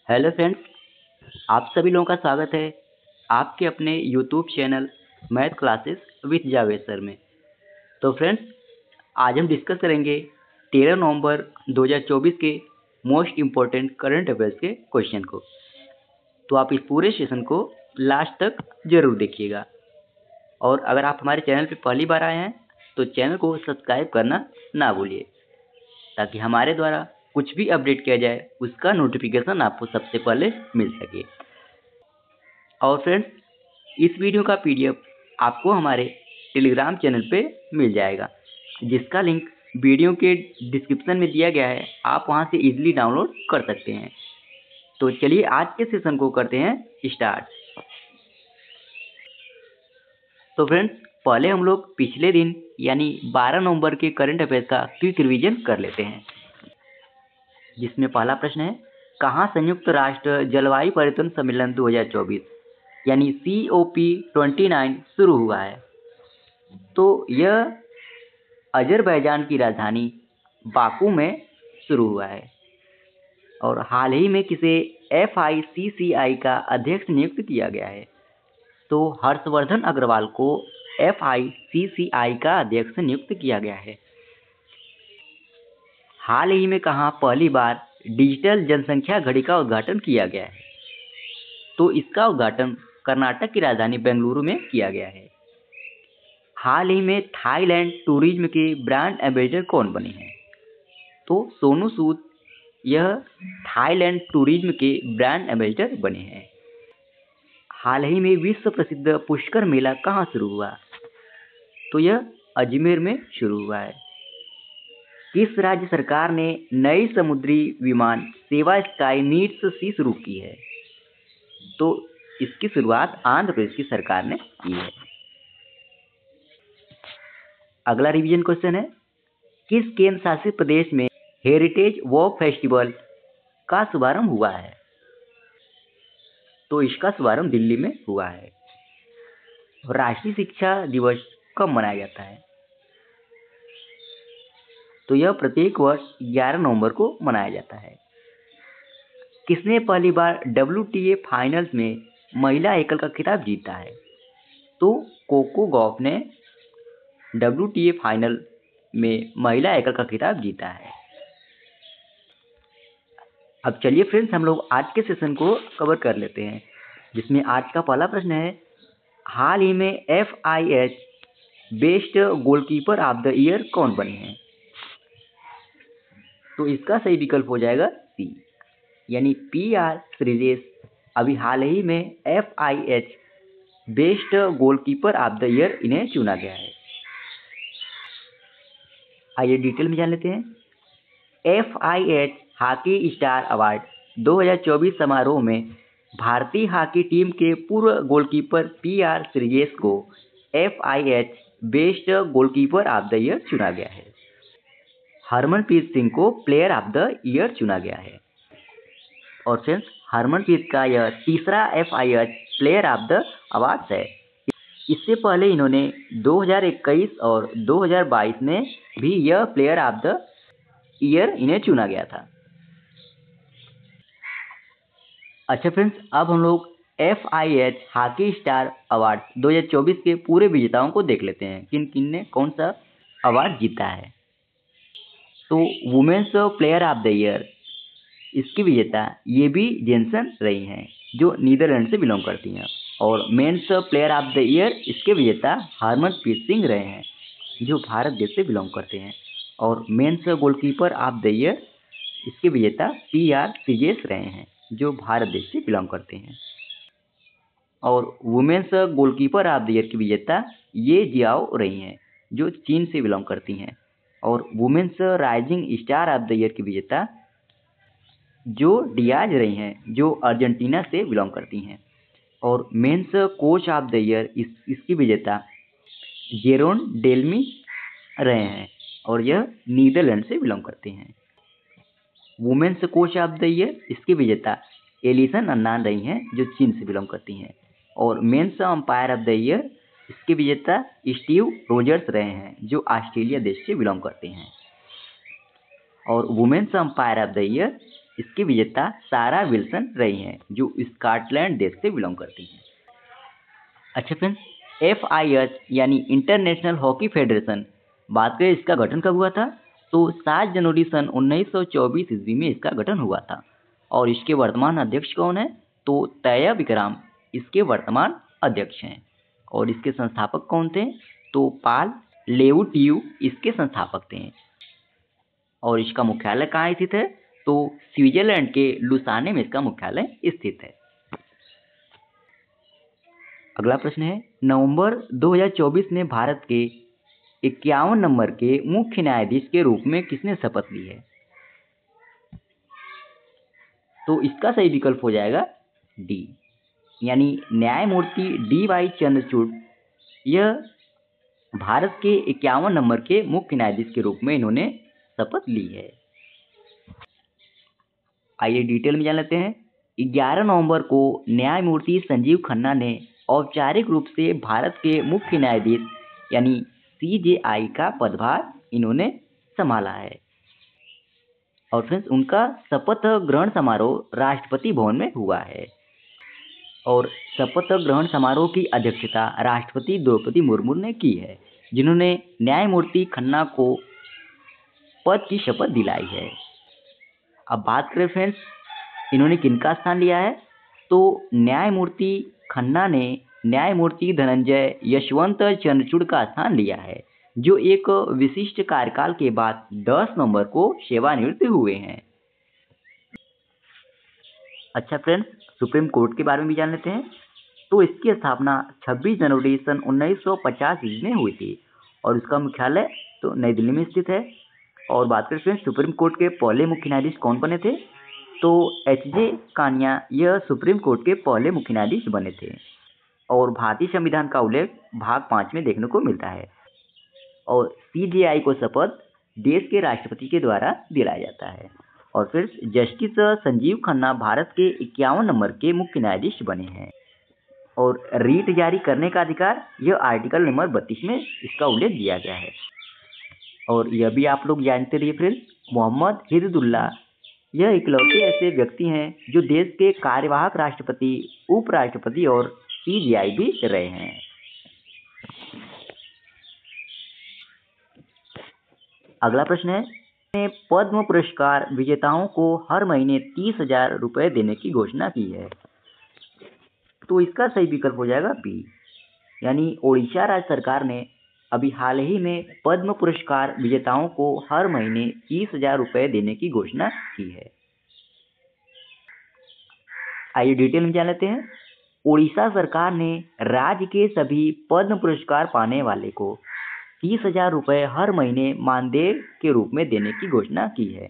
Hello friends, आप सभी लोगों का स्वागत है आपके अपने YouTube channel math classes with Javed sir में। तो फ्रेंड्स, आज हम डिस्कस करेंगे 13 नवंबर 2024 के मोस्ट इम्पोर्टेंट करंट अफेयर्स के क्वेश्चन को। तो आप इस पूरे सेशन को लास्ट तक ज़रूर देखिएगा। और अगर आप हमारे चैनल पर पहली बार आए हैं तो चैनल को सब्सक्राइब करना ना भूलिए, ताकि हमारे द्वारा कुछ भी अपडेट किया जाए उसका नोटिफिकेशन आपको सबसे पहले मिल सके। और फ्रेंड्स, इस वीडियो का पीडीएफ आपको हमारे टेलीग्राम चैनल पे मिल जाएगा, जिसका लिंक वीडियो के डिस्क्रिप्शन में दिया गया है। आप वहां से इजीली डाउनलोड कर सकते हैं। तो चलिए आज के सेशन को करते हैं स्टार्ट। तो फ्रेंड्स, पहले हम लोग पिछले दिन यानी 12 नवंबर के करंट अफेयर्स का क्विक रिवीजन कर लेते हैं, जिसमें पहला प्रश्न है, कहाँ संयुक्त राष्ट्र जलवायु परिवर्तन सम्मेलन 2024 यानी COP29 शुरू हुआ है? तो यह अजरबैजान की राजधानी बाकू में शुरू हुआ है। और हाल ही में किसे FICCI का अध्यक्ष नियुक्त किया गया है? तो हर्षवर्धन अग्रवाल को FICCI का अध्यक्ष नियुक्त किया गया है। हाल ही में कहाँ पहली बार डिजिटल जनसंख्या घड़ी का उद्घाटन किया गया है? तो इसका उद्घाटन कर्नाटक की राजधानी बेंगलुरु में किया गया है। हाल ही में थाईलैंड टूरिज्म के ब्रांड एम्बेसडर कौन बने हैं? तो सोनू सूद यह थाईलैंड टूरिज्म के ब्रांड एम्बेसडर बने हैं। हाल ही में विश्व प्रसिद्ध पुष्कर मेला कहाँ शुरू हुआ? तो यह अजमेर में शुरू हुआ है। किस राज्य सरकार ने नई समुद्री विमान सेवा स्काई मीट्स सी शुरू की है? तो इसकी शुरुआत आंध्र प्रदेश की सरकार ने की है। अगला रिवीजन क्वेश्चन है, किस केंद्र शासित प्रदेश में हेरिटेज वॉक फेस्टिवल का शुभारंभ हुआ है? तो इसका शुभारंभ दिल्ली में हुआ है। राष्ट्रीय शिक्षा दिवस कब मनाया जाता है? तो यह प्रत्येक वर्ष 11 नवंबर को मनाया जाता है। किसने पहली बार WTA फाइनल्स में महिला एकल का खिताब जीता है? तो कोको गॉफ ने WTA फाइनल में महिला एकल का खिताब जीता है। अब चलिए फ्रेंड्स, हम लोग आज के सेशन को कवर कर लेते हैं, जिसमें आज का पहला प्रश्न है, हाल ही में FIH best goalkeeper of the year कौन बने हैं? तो इसका सही विकल्प हो जाएगा C, यानी PR श्रीजेश अभी हाल ही में FIH best goalkeeper of the year इन्हें चुना गया है। आइए डिटेल में जान लेते हैं। FIH हॉकी स्टार अवार्ड 2024 समारोह में भारतीय हॉकी टीम के पूर्व गोलकीपर PR श्रीजेश को FIH best goalkeeper of the year चुना गया है। हरमनप्रीत सिंह को प्लेयर ऑफ द ईयर चुना गया है। और फ्रेंड्स, हरमनप्रीत का यह तीसरा FIH player of the award है। इससे पहले इन्होंने 2021 और 2022 में भी यह प्लेयर ऑफ द ईयर इन्हें चुना गया था। अच्छा फ्रेंड्स, अब हम लोग FIH हॉकी स्टार अवार्ड 2024 के पूरे विजेताओं को देख लेते हैं, किन किन ने कौन सा अवार्ड जीता है। तो women's player of the year इसकी विजेता येबी जेनसन रही हैं, जो नीदरलैंड से बिलोंग करती हैं। और men's player of the year इसके विजेता हरमनप्रीत सिंह रहे हैं, जो भारत देश से बिलोंग करते हैं। और mains goalkeeper of the year इसके विजेता PR श्रीजेश रहे हैं, जो भारत देश से बिलोंग करते हैं। और women's goalkeeper of the year की विजेता ये जियाओ रही हैं, जो चीन से बिलोंग करती हैं। और women's rising star of the year की विजेता जो डियाज रही हैं, जो अर्जेंटीना से बिलोंग करती हैं। और men's coach of the year इसकी विजेता जेरोन डेल्मी रहे हैं, और यह नीदरलैंड से बिलोंग करते हैं। Women's coach of the year इसकी विजेता एलिसन अन्नान रही हैं, जो चीन से बिलोंग करती हैं। और men's umpire of the year इसके विजेता स्टीव रोजर्स रहे हैं, जो ऑस्ट्रेलिया देश से बिलोंग करते हैं। और women's umpire of the year इसकी विजेता सारा विल्सन रही हैं, जो स्कॉटलैंड देश से बिलोंग करती हैं। अच्छा फ्रेंड्स, FIH यानी इंटरनेशनल हॉकी फेडरेशन, बात करें इसका गठन कब हुआ था, तो 7 जनवरी सन 1924 ईस्वी में इसका गठन हुआ था। और इसके वर्तमान अध्यक्ष कौन है, तो तैया विक्रम इसके वर्तमान अध्यक्ष हैं। और इसके संस्थापक कौन थे, तो पाल लेउटियू इसके संस्थापक थे। और इसका मुख्यालय कहाँ स्थित है, तो स्विट्जरलैंड के लुसाने में इसका मुख्यालय स्थित है। अगला प्रश्न है, नवंबर 2024 में भारत के 51 नंबर के मुख्य न्यायाधीश के रूप में किसने शपथ ली है, तो इसका सही विकल्प हो जाएगा डी, यानी न्यायमूर्ति DY चंद्रचूड़। यह भारत के 51 नंबर के मुख्य न्यायाधीश के रूप में इन्होंने शपथ ली है। आइए डिटेल में जान लेते हैं। 11 नवंबर को न्यायमूर्ति संजीव खन्ना ने औपचारिक रूप से भारत के मुख्य न्यायाधीश यानी CJI का पदभार इन्होंने संभाला है। और फ्रेंड्स, उनका शपथ ग्रहण समारोह राष्ट्रपति भवन में हुआ है। और शपथ ग्रहण समारोह की अध्यक्षता राष्ट्रपति द्रौपदी मुर्मू ने की है, जिन्होंने न्यायमूर्ति खन्ना को पद की शपथ दिलाई है। अब बात करें फ्रेंड्स, इन्होंने किनका स्थान लिया है, तो न्यायमूर्ति खन्ना ने न्यायमूर्ति धनंजय यशवंत चंद्रचूड़ का स्थान लिया है, जो एक विशिष्ट कार्यकाल के बाद 10 नवंबर को सेवानिवृत्त हुए हैं। अच्छा फ्रेंड्स, सुप्रीम कोर्ट के बारे में भी जान लेते हैं। तो इसकी स्थापना 26 जनवरी सन 1950 ईस्वी में हुई थी और इसका मुख्यालय तो नई दिल्ली में स्थित है। और बात करें फ्रेंड्स, सुप्रीम कोर्ट के पहले मुख्य न्यायाधीश कौन बने थे, तो HJ कानिया यह सुप्रीम कोर्ट के पहले मुख्य न्यायाधीश बने थे। और भारतीय संविधान का उल्लेख भाग 5 में देखने को मिलता है। और CJI को शपथ देश के राष्ट्रपति के द्वारा दिलाया जाता है। और फिर जस्टिस संजीव खन्ना भारत के 51 नंबर के मुख्य न्यायाधीश बने हैं। और रीट जारी करने का अधिकार यह आर्टिकल नंबर 32 में इसका उल्लेख दिया गया है। और यह भी आप लोग जानते रहिए फ्रेंड्स, मोहम्मद हिदुल्ला यह इकलौते ऐसे व्यक्ति हैं जो देश के कार्यवाहक राष्ट्रपति, उपराष्ट्रपति और CJI भी रहे हैं। अगला प्रश्न है, पद्म पुरस्कार विजेताओं को हर महीने 30,000 रुपये देने की घोषणा की है, तो इसका सही विकल्प हो जाएगा बी, यानी ओडिशा राज्य सरकार ने अभी हाल ही में पद्म पुरस्कार विजेताओं को हर महीने 30,000 रुपये देने की घोषणा की है। आइए डिटेल में जान लेते हैं। ओडिशा सरकार ने राज्य के सभी पद्म पुरस्कार पाने वाले को 30,000 रुपये हर महीने मानदेय के रूप में देने की घोषणा की है।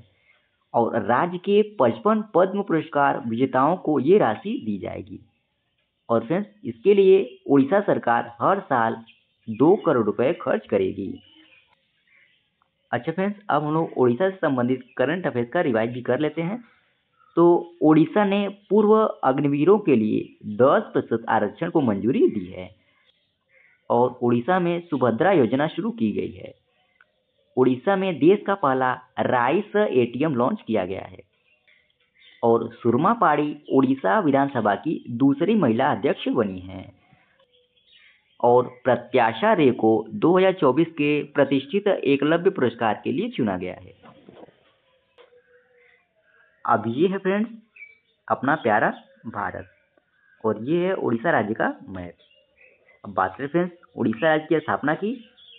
और राज्य के 55 पद्म पुरस्कार विजेताओं को ये राशि दी जाएगी। और फ्रेंड्स, इसके लिए ओडिशा सरकार हर साल 2 करोड़ रुपए खर्च करेगी। अच्छा फ्रेंड्स, अब हम लोग ओडिशा से संबंधित करंट अफेयर्स का रिवाइज भी कर लेते हैं। तो ओडिशा ने पूर्व अग्निवीरों के लिए 10% आरक्षण को मंजूरी दी है। और ओडिशा में सुभद्रा योजना शुरू की गई है। ओडिशा में देश का पहला राइस ATM लॉन्च किया गया है। और सुरमा पाड़ी ओडिशा विधानसभा की दूसरी महिला अध्यक्ष बनी हैं। और प्रत्याशा रे को 2024 के प्रतिष्ठित एकलव्य पुरस्कार के लिए चुना गया है। अब ये है फ्रेंड्स अपना प्यारा भारत, और ये है उड़ीसा राज्य का मैप। अब बात करें फ्रेंड्स उड़ीसा राज्य की स्थापना की,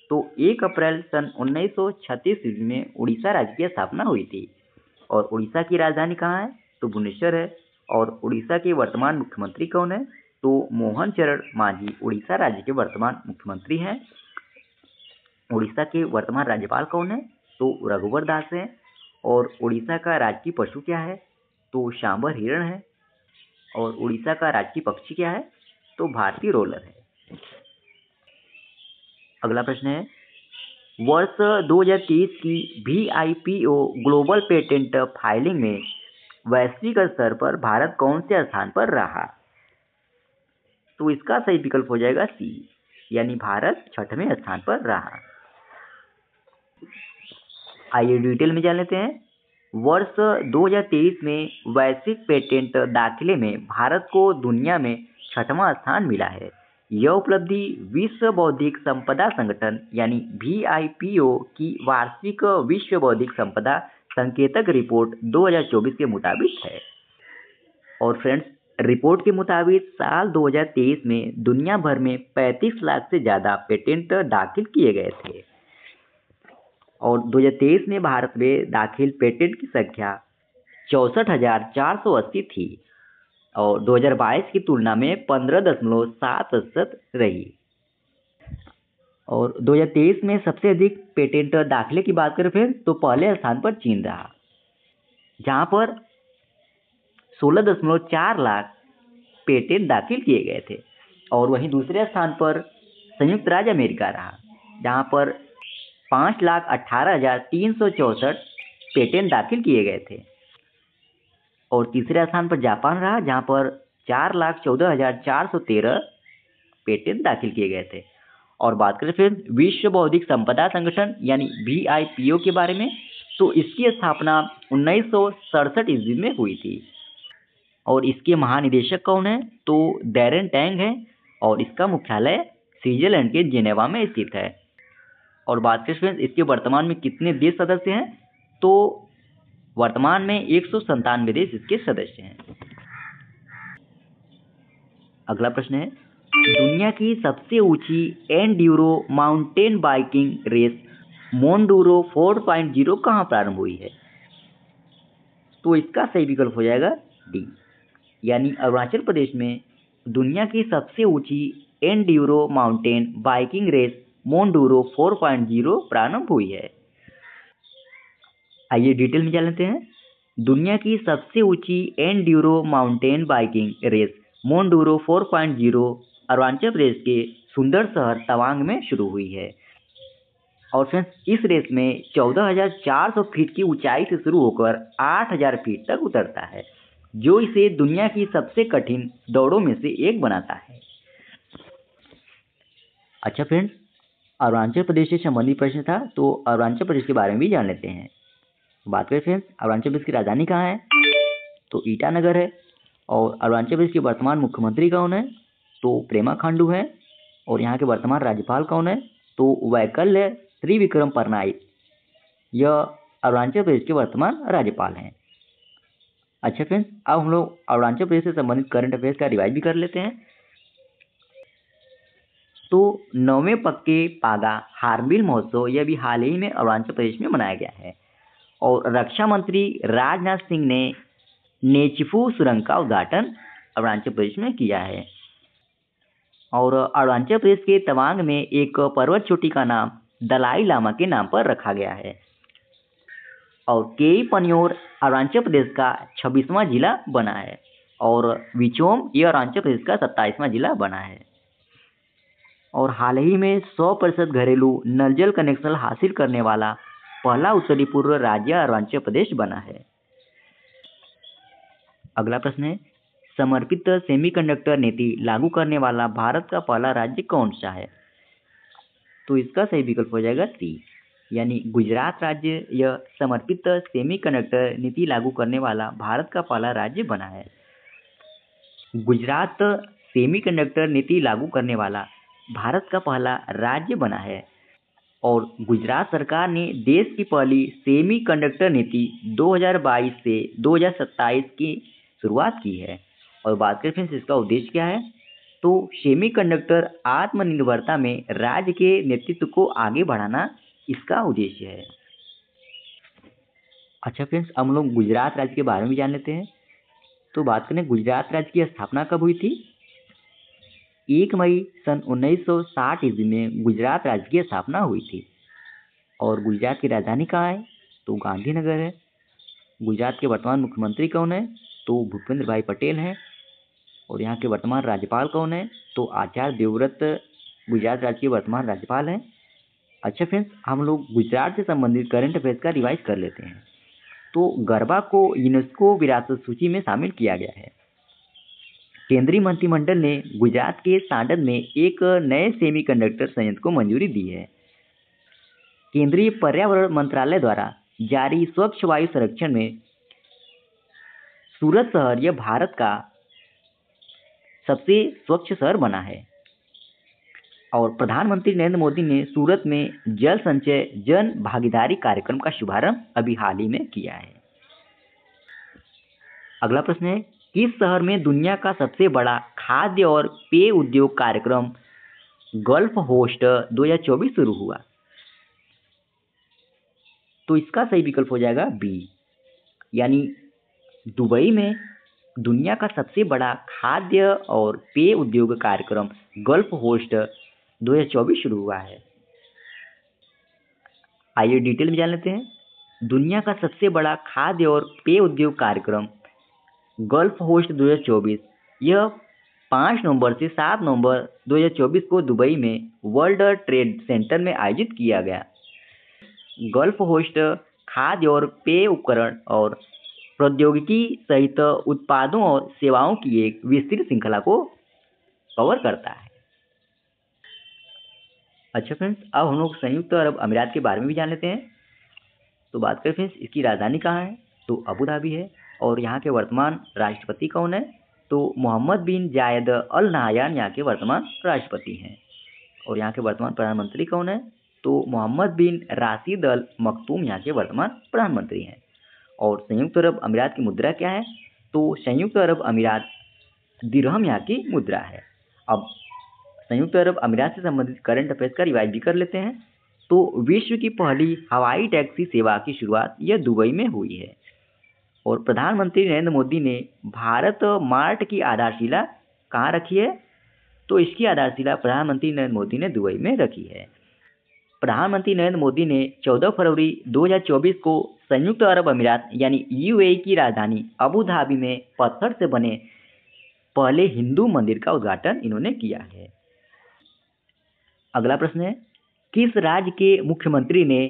तो 1 अप्रैल सन 1936 ईस्वी में उड़ीसा राज्य की स्थापना हुई थी। और उड़ीसा की राजधानी कहाँ है, तो भुवनेश्वर है। और उड़ीसा के वर्तमान मुख्यमंत्री कौन है, तो मोहन चरण मांझी उड़ीसा राज्य के वर्तमान मुख्यमंत्री हैं। उड़ीसा के वर्तमान राज्यपाल कौन है, तो रघुवर दास हैं। और उड़ीसा का राजकीय पशु क्या है, तो सांबर हिरण है। और उड़ीसा का राजकीय पक्षी क्या है, तो भारतीय रोलर है। अगला प्रश्न है, वर्ष 2023 की VIPO ग्लोबल पेटेंट फाइलिंग में वैश्विक स्तर पर भारत कौन से स्थान पर रहा, तो इसका सही विकल्प हो जाएगा सी, यानी भारत 6वें स्थान पर रहा। आइए डिटेल में जान लेते हैं। वर्ष 2023 में वैश्विक पेटेंट दाखिले में भारत को दुनिया में 6वां स्थान मिला है। यह उपलब्धि विश्व बौद्धिक संपदा संगठन यानी VIPO की वार्षिक विश्व बौद्धिक संपदा संकेतक रिपोर्ट 2024 के मुताबिक है। और फ्रेंड्स, रिपोर्ट के मुताबिक साल 2023 में दुनिया भर में 35 लाख से ज़्यादा पेटेंट दाखिल किए गए थे और 2023 में भारत में दाखिल पेटेंट की संख्या 64,480 थी और 2022 की तुलना में 15.7% रही। और 2023 में सबसे अधिक पेटेंट दाखिले की बात करें फिर तो पहले स्थान पर चीन रहा, जहां पर 16.4 लाख पेटेंट दाखिल किए गए थे और वहीं दूसरे स्थान पर संयुक्त राज्य अमेरिका रहा, जहां पर 5,18,364 पेटेंट दाखिल किए गए थे और तीसरे स्थान पर जापान रहा, जहां पर 4,14,413 पेटेंट दाखिल किए गए थे। और बात करें फिर विश्व बौद्धिक संपदा संगठन यानी VIPO के बारे में, तो इसकी स्थापना 1967 ईस्वी में हुई थी और इसके महानिदेशक कौन है तो डैरेन टैंग है और इसका मुख्यालय स्विट्जरलैंड के जिनेवा में स्थित है। और बात करें फ्रेंड्स इसके वर्तमान में कितने देश सदस्य हैं, तो वर्तमान में 197 देश इसके सदस्य हैं। अगला प्रश्न है, दुनिया की सबसे ऊंची एंड्यूरो माउंटेन बाइकिंग रेस मोंडूरो 4.0 कहाँ प्रारंभ हुई है? तो इसका सही विकल्प हो जाएगा डी, यानी अरुणाचल प्रदेश में दुनिया की सबसे ऊंची एंड्यूरो माउंटेन बाइकिंग रेस मोंडूरो 4.0 प्रारंभ हुई है। आइए डिटेल में जान लेते हैं। दुनिया की सबसे ऊंची एंड्यूरो माउंटेन बाइकिंग रेस मोंडूरो 4.0 अरुणाचल प्रदेश के सुंदर शहर तवांग में शुरू हुई है और फ्रेंड्स इस रेस में 14,400 फीट की ऊंचाई से शुरू होकर 8,000 फीट तक उतरता है, जो इसे दुनिया की सबसे कठिन दौड़ों में से एक बनाता है। अच्छा फ्रेंड्स, अरुणाचल प्रदेश से संबंधित प्रश्न था, तो अरुणाचल प्रदेश के बारे में भी जान लेते हैं। बात करें फ्रेंड्स अरुणाचल प्रदेश की राजधानी कहाँ है, तो ईटानगर है। और अरुणाचल प्रदेश के वर्तमान मुख्यमंत्री कौन है, तो प्रेमा खांडू है। और यहाँ के वर्तमान राज्यपाल कौन है, तो वैकल्य श्री विक्रम परनाई, यह अरुणाचल प्रदेश के वर्तमान राज्यपाल हैं। अच्छा फ्रेंड्स, अब हम लोग अरुणाचल प्रदेश से संबंधित करंट अफेयर्स का रिवाइज भी कर लेते हैं। तो 9वें पक्के पागा हार्नबिल महोत्सव यह भी हाल ही में अरुणाचल प्रदेश में मनाया गया है और रक्षा मंत्री राजनाथ सिंह ने नेचिफू सुरंग का उद्घाटन अरुणाचल प्रदेश में किया है। और अरुणाचल प्रदेश के तवांग में एक पर्वत चोटी का नाम दलाई लामा के नाम पर रखा गया है और केई पनियोर अरुणाचल प्रदेश का 26वां जिला बना है और विचोम ये अरुणाचल प्रदेश का 27वां जिला बना है। और हाल ही में 100% घरेलू नल जल कनेक्शन हासिल करने वाला पहला उत्तरी पूर्व राज्य अरुणाचल प्रदेश बना है। अगला प्रश्न है, समर्पित सेमीकंडक्टर नीति लागू करने वाला भारत का पहला राज्य कौन सा है? तो इसका सही विकल्प हो जाएगा सी, यानी गुजरात राज्य यह समर्पित सेमीकंडक्टर नीति लागू करने वाला भारत का पहला राज्य बना है। गुजरात सेमीकंडक्टर नीति लागू करने वाला भारत का पहला राज्य बना है और गुजरात सरकार ने देश की पहली सेमीकंडक्टर नीति 2022 से 2027 की शुरुआत की है। और बात करें फ्रेंड्स इसका उद्देश्य क्या है, तो सेमीकंडक्टर आत्मनिर्भरता में राज्य के नेतृत्व को आगे बढ़ाना इसका उद्देश्य है। अच्छा फ्रेंड्स, हम लोग गुजरात राज्य के बारे में भी जान लेते हैं। तो बात करें गुजरात राज्य की स्थापना कब हुई थी? 1 मई सन 1960 ईस्वी में गुजरात राज्य की स्थापना हुई थी और गुजरात की राजधानी कहाँ है, तो गांधीनगर है। गुजरात के वर्तमान मुख्यमंत्री कौन है, तो भूपेंद्र भाई पटेल हैं और यहाँ के वर्तमान राज्यपाल कौन है, तो आचार्य देवव्रत गुजरात राज्य के वर्तमान राज्यपाल हैं। अच्छा फ्रेंड्स, हम लोग गुजरात से संबंधित करंट अफेयर्स का रिवाइज कर लेते हैं। तो गरबा को यूनेस्को विरासत सूची में शामिल किया गया है। केंद्रीय मंत्रिमंडल ने गुजरात के सांडद में एक नए सेमीकंडक्टर संयंत्र को मंजूरी दी है। केंद्रीय पर्यावरण मंत्रालय द्वारा जारी स्वच्छ वायु सर्वेक्षण में सूरत शहर यह भारत का सबसे स्वच्छ शहर बना है। और प्रधानमंत्री नरेंद्र मोदी ने सूरत में जल संचय जन भागीदारी कार्यक्रम का शुभारंभ अभी हाल ही में किया है। अगला प्रश्न है, किस शहर में दुनिया का सबसे बड़ा खाद्य और पेय उद्योग कार्यक्रम गल्फ होस्ट 2024 शुरू हुआ? तो इसका सही विकल्प हो जाएगा बी, यानी दुबई में दुनिया का सबसे बड़ा खाद्य और पेय उद्योग कार्यक्रम गल्फ होस्ट 2024 शुरू हुआ है। आइए डिटेल में जान लेते हैं। दुनिया का सबसे बड़ा खाद्य और पेय उद्योग कार्यक्रम गल्फ होस्ट 2024 यह 5 नवंबर से 7 नवंबर 2024 को दुबई में वर्ल्ड ट्रेड सेंटर में आयोजित किया गया। गल्फ होस्ट खाद्य और पेय उपकरण और प्रौद्योगिकी सहित उत्पादों और सेवाओं की एक विस्तृत श्रृंखला को कवर करता है। अच्छा फ्रेंड्स, अब हम लोग संयुक्त अरब अमीरात के बारे में भी जान लेते हैं। तो बात करें फ्रेंड्स, इसकी राजधानी कहाँ है? तो अबू धाबी है। और यहाँ के वर्तमान राष्ट्रपति कौन है? तो मोहम्मद बिन जायद अल नाहयान यहाँ के वर्तमान राष्ट्रपति हैं। और यहाँ के वर्तमान प्रधानमंत्री कौन है? तो मोहम्मद बिन राशिद अल मखतूम यहाँ के वर्तमान प्रधानमंत्री हैं। और संयुक्त अरब अमीरात की मुद्रा क्या है? तो संयुक्त अरब अमीरात दिरहम यहाँ की मुद्रा है। अब संयुक्त अरब अमीरात से संबंधित करंट अफेयर्स का रिवाइज भी कर लेते हैं। तो विश्व की पहली हवाई टैक्सी सेवा की शुरुआत यह दुबई में हुई है। और प्रधानमंत्री नरेंद्र मोदी ने भारत मार्ट की आधारशिला कहाँ रखी है? तो इसकी आधारशिला प्रधानमंत्री नरेंद्र मोदी ने दुबई में रखी है। प्रधानमंत्री नरेंद्र मोदी ने 14 फरवरी 2024 को संयुक्त अरब अमीरात यानी यूएई की राजधानी अबू धाबी में पत्थर से बने पहले हिंदू मंदिर का उद्घाटन इन्होंने किया है। अगला प्रश्न है, किस राज्य के मुख्यमंत्री ने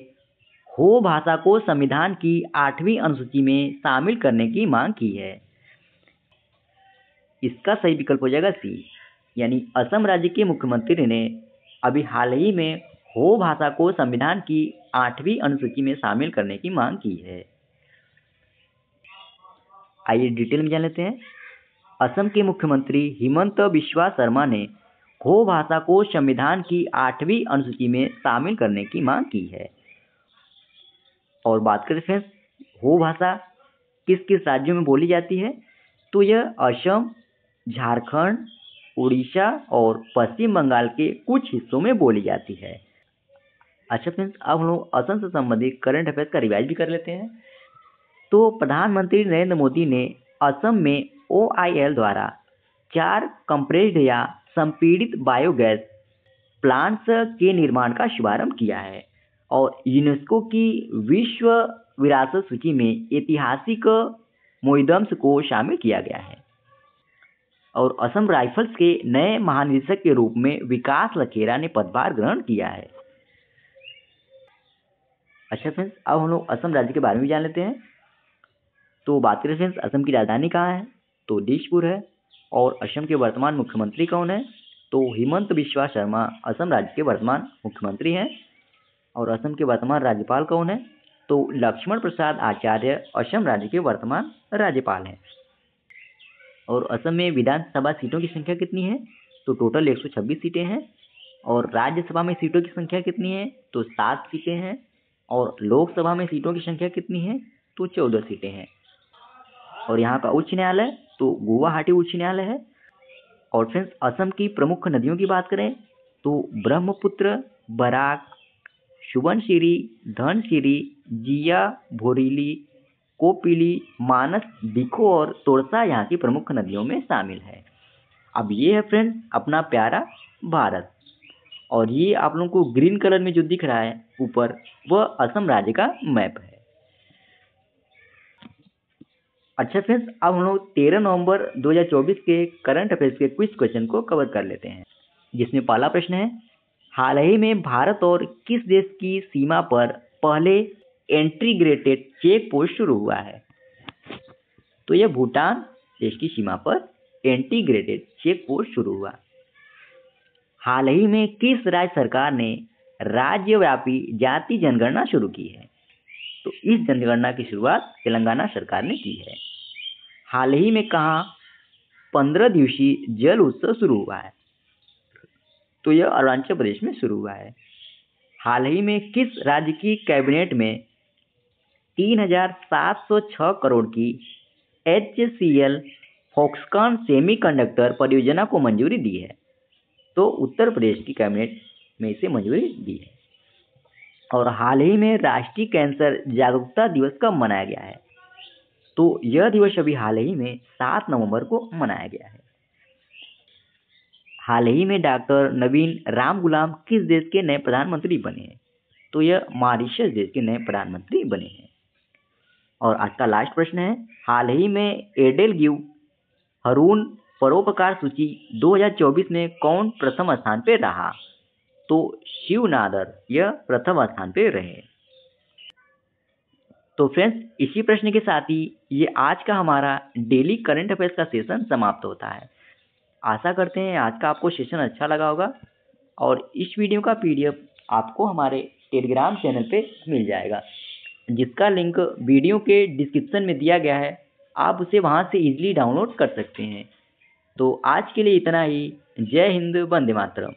हो भाषा को संविधान की 8वीं अनुसूची में शामिल करने की मांग की है? इसका सही विकल्प हो जाएगा सी, यानी असम राज्य के मुख्यमंत्री ने अभी हाल ही में हो भाषा को संविधान की 8वीं अनुसूची में शामिल करने की मांग की है। आइए डिटेल में जान लेते हैं। असम के मुख्यमंत्री हिमंत बिस्वा शर्मा ने हो भाषा को संविधान की 8वीं अनुसूची में शामिल करने की मांग की है। और बात करें फ्रेंड्स, हो भाषा किस किस राज्यों में बोली जाती है? तो यह असम, झारखंड, उड़ीसा और पश्चिम बंगाल के कुछ हिस्सों में बोली जाती है। अच्छा फ्रेंड्स, अब हम लोग असम से संबंधित करंट अफेयर्स का रिवाइज भी कर लेते हैं। तो प्रधानमंत्री नरेंद्र मोदी ने असम में OIL द्वारा 4 कंप्रेस्ड या संपीड़ित बायोगैस प्लांट्स के निर्माण का शुभारंभ किया है। और यूनेस्को की विश्व विरासत सूची में ऐतिहासिक मोइदम्स को शामिल किया गया है। और असम राइफल्स के नए महानिदेशक के रूप में विकास लखेरा ने पदभार ग्रहण किया है। अच्छा फ्रेंड्स, अब हम लोग असम राज्य के बारे में जान लेते हैं। तो बात करें फ्रेंड्स, असम की राजधानी कहाँ है? तो दिसपुर है। और असम के वर्तमान मुख्यमंत्री कौन है? तो हिमंत बिस्वा शर्मा असम राज्य के वर्तमान मुख्यमंत्री हैं। और असम के वर्तमान राज्यपाल कौन है? तो लक्ष्मण प्रसाद आचार्य असम राज्य के वर्तमान राज्यपाल हैं। और असम में विधानसभा सीटों की संख्या कितनी है? तो टोटल 126 सीटें हैं। और राज्यसभा में सीटों की संख्या कितनी है? तो 7 सीटें हैं। और लोकसभा में सीटों की संख्या कितनी है? तो 14 सीटें हैं। और यहाँ का उच्च न्यायालय तो गुवाहाटी उच्च न्यायालय है। और फ्रेंड्स, असम की प्रमुख नदियों की बात करें तो ब्रह्मपुत्र, बराक, सुबनसिरी, धनसिरी, जिया, भोरीली, कोपिली, मानस, दिखो और तोरसा यहाँ की प्रमुख नदियों में शामिल है। अब ये है फ्रेंड्स अपना प्यारा भारत। और ये आप लोगों को ग्रीन कलर में जो दिख रहा है ऊपर, वह असम राज्य का मैप है। अच्छा फ्रेंड्स, अब हम लोग 13 नवंबर 2024 के करंट अफेयर्स के क्विज क्वेश्चन को कवर कर लेते हैं, जिसमें पहला प्रश्न है, हाल ही में भारत और किस देश की सीमा पर पहले इंटीग्रेटेड चेक पोस्ट शुरू हुआ है? तो यह भूटान देश की सीमा पर इंटीग्रेटेड चेक पोस्ट शुरू हुआ। हाल ही में किस राज्य सरकार ने राज्यव्यापी जाति जनगणना शुरू की है? तो इस जनगणना की शुरुआत तेलंगाना सरकार ने की है। हाल ही में कहाँ 15 दिवसीय जल उत्सव शुरू हुआ है? तो यह अरुणाचल प्रदेश में शुरू हुआ है। हाल ही में किस राज्य की कैबिनेट में 3,706 करोड़ की HCL फॉक्सकॉन सेमीकंडक्टर परियोजना को मंजूरी दी है? तो उत्तर प्रदेश की कैबिनेट में इसे मंजूरी दी है। और हाल ही में राष्ट्रीय कैंसर जागरूकता दिवस कब मनाया गया है? तो यह दिवस अभी हाल ही में 7 नवंबर को मनाया गया है। हाल ही में डॉक्टर नवीन राम गुलाम किस देश के नए प्रधानमंत्री बने हैं? तो यह मॉरिशस देश के नए प्रधानमंत्री बने हैं। और आज का लास्ट प्रश्न है, हाल ही में एडेल गिव हरून परोपकार सूची 2024 में कौन प्रथम स्थान पे रहा? तो शिव नादर यह प्रथम स्थान पे रहे। तो फ्रेंड्स, इसी प्रश्न के साथ ही ये आज का हमारा डेली करंट अफेयर्स का सेशन समाप्त होता है। आशा करते हैं आज का आपको सेशन अच्छा लगा होगा और इस वीडियो का PDF आपको हमारे टेलीग्राम चैनल पे मिल जाएगा, जिसका लिंक वीडियो के डिस्क्रिप्शन में दिया गया है। आप उसे वहां से इजीली डाउनलोड कर सकते हैं। तो आज के लिए इतना ही। जय हिंद, वंदे मातरम।